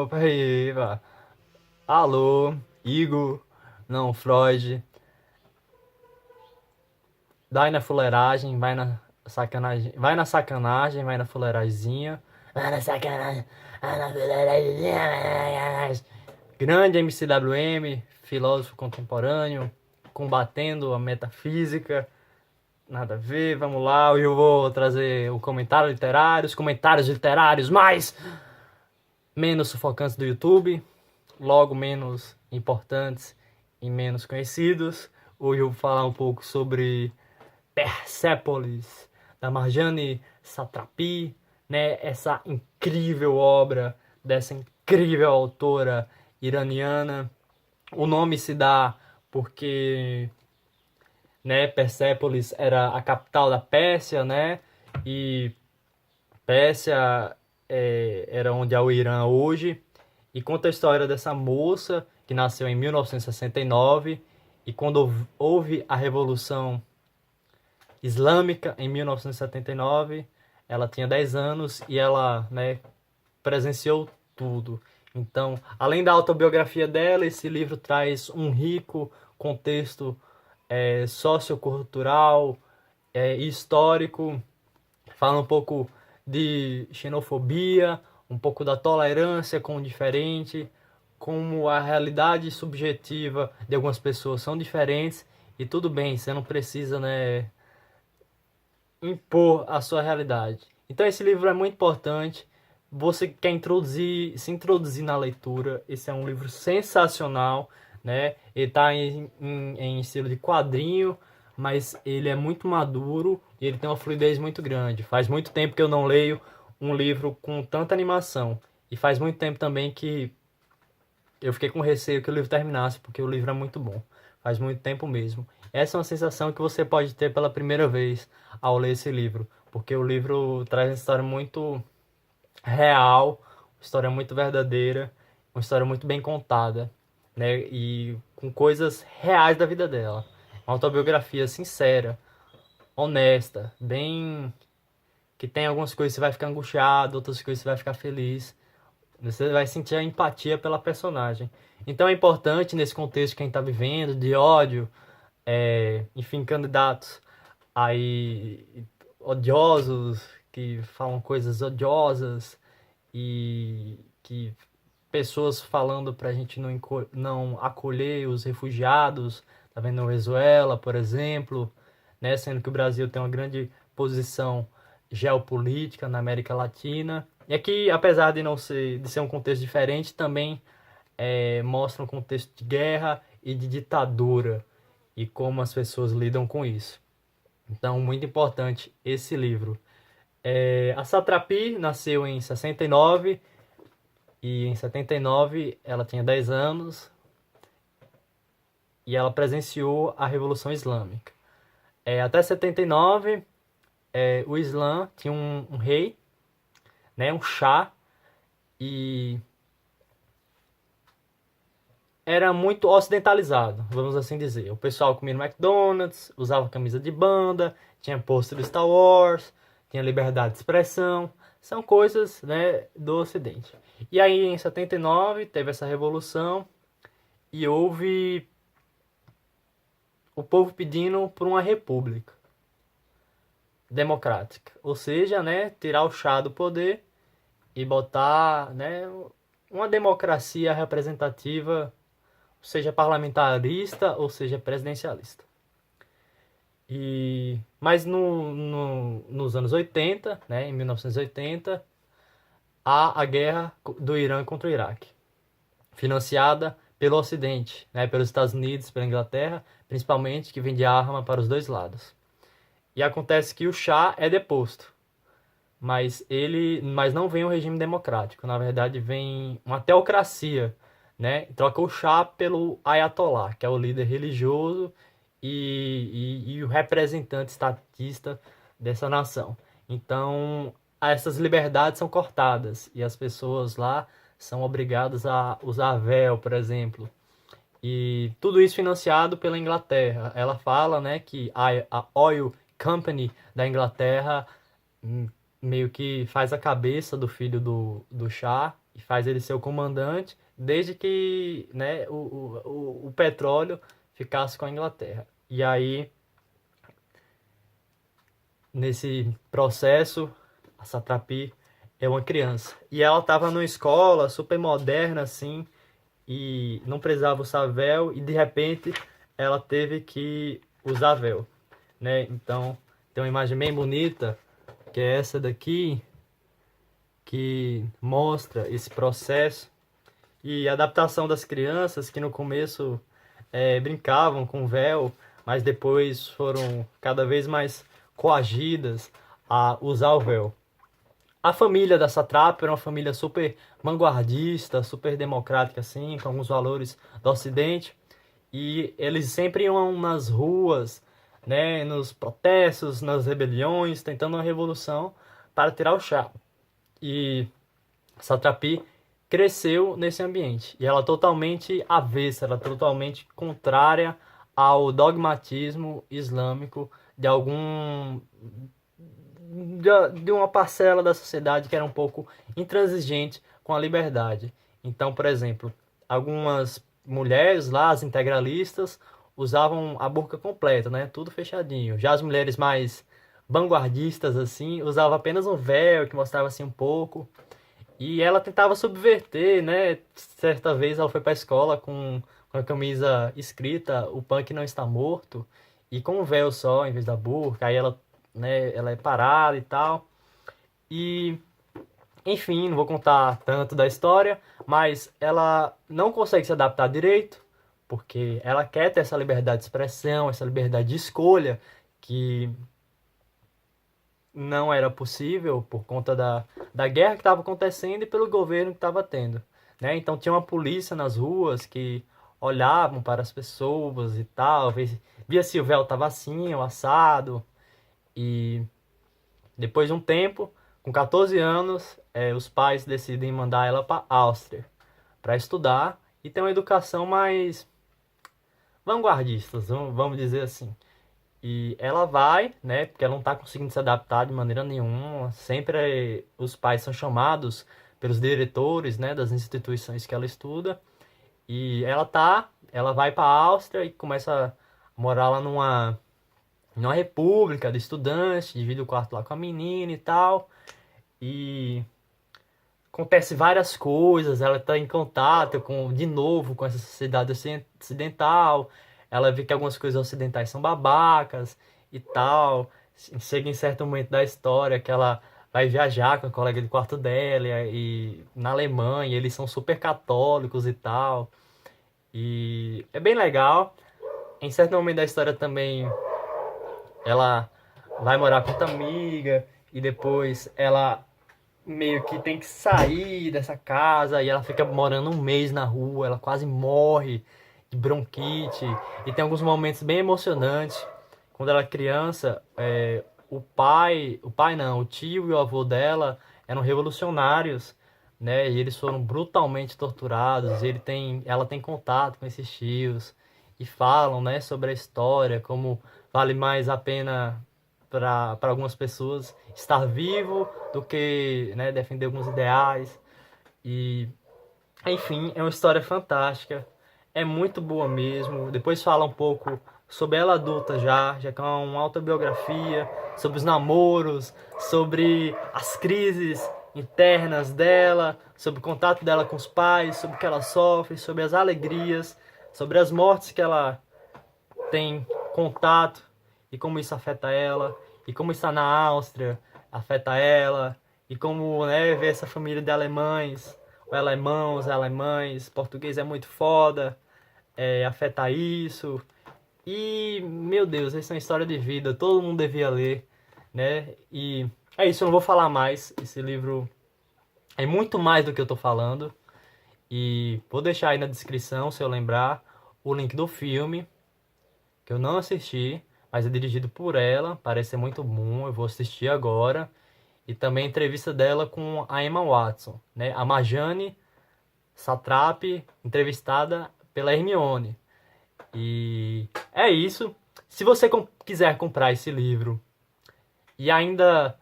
Peraí, vá. Alô, Igor, não, Freud. Vai na fuleiragem, vai na sacanagem, vai na fuleiragemzinha. Vai na sacanagem, vai na fuleiragemzinha, vai na sacanagem. Grande MCWM, filósofo contemporâneo, combatendo a metafísica. Nada a ver, vamos lá. Hoje eu vou trazer o comentário literário, os comentários literários mais menos sufocantes do YouTube, logo menos importantes e menos conhecidos. Hoje eu vou falar um pouco sobre Persépolis, da Marjane Satrapi, né? Essa incrível obra dessa incrível autora iraniana. O nome se dá porque, né, Persépolis era a capital da Pérsia, né? E Pérsia era onde é o Irã hoje. E conta a história dessa moça que nasceu em 1969 e quando houve a Revolução Islâmica em 1979, ela tinha 10 anos e ela, né, presenciou tudo. Então, além da autobiografia dela, esse livro traz um rico contexto sociocultural e histórico. Fala um pouco de xenofobia, um pouco da tolerância com o diferente, como a realidade subjetiva de algumas pessoas são diferentes e tudo bem, você não precisa, né, impor a sua realidade. Então esse livro é muito importante. Você quer se introduzir na leitura, esse é um livro sensacional, né? Ele está em estilo de quadrinho, mas ele é muito maduro e ele tem uma fluidez muito grande. Faz muito tempo que eu não leio um livro com tanta animação. E faz muito tempo também que eu fiquei com receio que o livro terminasse, porque o livro é muito bom. Faz muito tempo mesmo. Essa é uma sensação que você pode ter pela primeira vez ao ler esse livro, porque o livro traz uma história muito real, uma história muito verdadeira, uma história muito bem contada, né? E com coisas reais da vida dela. Uma autobiografia sincera, honesta, bem que tem algumas coisas que você vai ficar angustiado, outras coisas você vai ficar feliz. Você vai sentir a empatia pela personagem. Então é importante nesse contexto que a gente está vivendo, de ódio, enfim, candidatos aí odiosos, que falam coisas odiosas e que pessoas falando para a gente não acolher os refugiados, tá vendo, na Venezuela, por exemplo, né, sendo que o Brasil tem uma grande posição geopolítica na América Latina. E aqui, apesar de ser um contexto diferente, também mostra um contexto de guerra e de ditadura e como as pessoas lidam com isso. Então, muito importante esse livro. A Satrapi nasceu em 69 e em 79 ela tinha 10 anos e ela presenciou a Revolução Islâmica. Até 79, o Islã tinha um rei, né, um Shah, e era muito ocidentalizado, vamos assim dizer. O pessoal comia no McDonald's, usava camisa de banda, tinha pôster do Star Wars, tinha liberdade de expressão. São coisas, né, do Ocidente. E aí, em 79, teve essa revolução e houve o povo pedindo por uma república democrática. Ou seja, né, tirar o chá do poder e botar, né, uma democracia representativa, seja parlamentarista ou seja presidencialista. Mas nos anos 80, né, em 1980, há a guerra do Irã contra o Iraque, financiada pelo Ocidente, né, pelos Estados Unidos, pela Inglaterra, principalmente, que vende arma para os dois lados. E acontece que o Shah é deposto, mas não vem um regime democrático, na verdade vem uma teocracia, né? Troca o Shah pelo Ayatollah, que é o líder religioso e o representante estatista dessa nação. Então, essas liberdades são cortadas e as pessoas lá são obrigadas a usar véu, por exemplo. E tudo isso financiado pela Inglaterra. Ela fala, né, que a Oil Company da Inglaterra meio que faz a cabeça do filho do Shah e faz ele ser o comandante, desde que, né, o petróleo ficasse com a Inglaterra. E aí, nesse processo, a Satrapi é uma criança. E ela estava numa escola super moderna, assim, e não precisava usar véu, e de repente ela teve que usar véu, né? Então, tem uma imagem bem bonita, que é essa daqui, que mostra esse processo e a adaptação das crianças que no começo brincavam com véu, mas depois foram cada vez mais coagidas a usar o véu. A família da Satrap era uma família super vanguardista, super democrática, assim, com alguns valores do Ocidente. E eles sempre iam nas ruas, né, nos protestos, nas rebeliões, tentando uma revolução para tirar o Shah. E Satrapi cresceu nesse ambiente. E ela é totalmente avessa, ela é totalmente contrária ao dogmatismo islâmico de de uma parcela da sociedade que era um pouco intransigente com a liberdade. Então, por exemplo, algumas mulheres lá, as integralistas, usavam a burca completa, né? Tudo fechadinho. Já as mulheres mais vanguardistas, assim, usavam apenas um véu que mostrava assim um pouco. E ela tentava subverter, né? Certa vez ela foi pra escola com a camisa escrita "O punk não está morto" e com um véu só em vez da burca. Aí ela, né, ela é parada e tal. E, enfim, não vou contar tanto da história, mas ela não consegue se adaptar direito, porque ela quer ter essa liberdade de expressão, essa liberdade de escolha, que não era possível por conta da guerra que estava acontecendo e pelo governo que estava tendo, né? Então tinha uma polícia nas ruas que olhavam para as pessoas e tal, via se o véu estava assim, ou assado. E depois de um tempo, com 14 anos, os pais decidem mandar ela para a Áustria para estudar e ter uma educação mais vanguardista, vamos dizer assim. E ela vai, né? Porque ela não está conseguindo se adaptar de maneira nenhuma. Sempre os pais são chamados pelos diretores, né, das instituições que ela estuda. E ela vai para a Áustria e começa a morar lá numa república de estudantes, divide o quarto lá com a menina e tal. E acontece várias coisas, ela está em contato de novo com essa sociedade ocidental, ela vê que algumas coisas ocidentais são babacas e tal. Chega em certo momento da história que ela vai viajar com a colega de quarto dela na Alemanha, eles são super católicos e tal. E é bem legal. Em certo momento da história também ela vai morar com outra amiga e depois ela meio que tem que sair dessa casa e ela fica morando um mês na rua, ela quase morre de bronquite e tem alguns momentos bem emocionantes. Quando ela é criança, o pai não, o tio e o avô dela eram revolucionários, né? E eles foram brutalmente torturados. Ela tem contato com esses tios e falam, né, sobre a história, como vale mais a pena para algumas pessoas estar vivo do que, né, defender alguns ideais. E, enfim, é uma história fantástica. É muito boa mesmo. Depois fala um pouco sobre ela adulta já que é uma autobiografia, sobre os namoros, sobre as crises internas dela, sobre o contato dela com os pais, sobre o que ela sofre, sobre as alegrias, sobre as mortes que ela tem contato e como isso afeta ela, e como estar na Áustria afeta ela, e como, né, ver essa família de alemães, ou alemãos, alemães, português é muito foda, afeta isso. E, meu Deus, essa é uma história de vida, todo mundo devia ler, né? E é isso, eu não vou falar mais, esse livro é muito mais do que eu tô falando, e vou deixar aí na descrição, se eu lembrar, o link do filme, que eu não assisti, mas é dirigido por ela, parece ser muito bom, eu vou assistir agora. E também a entrevista dela com a Emma Watson, né? A Marjane Satrapi, entrevistada pela Hermione. E é isso. Se você quiser comprar esse livro e ainda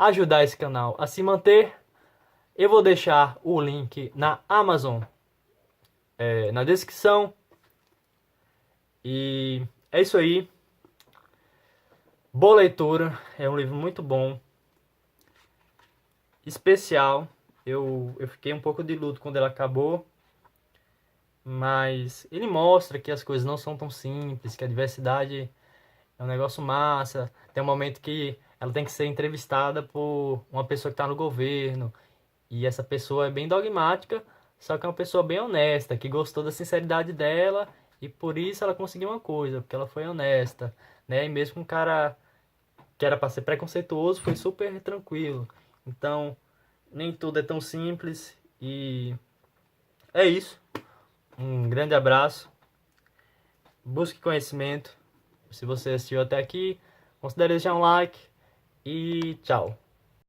ajudar esse canal a se manter, eu vou deixar o link na Amazon, na descrição. E é isso aí. Boa leitura. É um livro muito bom. Especial. Eu fiquei um pouco de luto quando ele acabou. Mas ele mostra que as coisas não são tão simples, que a diversidade é um negócio massa. Tem um momento que ela tem que ser entrevistada por uma pessoa que está no governo. E essa pessoa é bem dogmática, só que é uma pessoa bem honesta, que gostou da sinceridade dela e por isso ela conseguiu uma coisa, porque ela foi honesta, né? E mesmo um cara que era para ser preconceituoso foi super tranquilo. Então, nem tudo é tão simples e é isso. Um grande abraço. Busque conhecimento. Se você assistiu até aqui, considere deixar um like e tchau.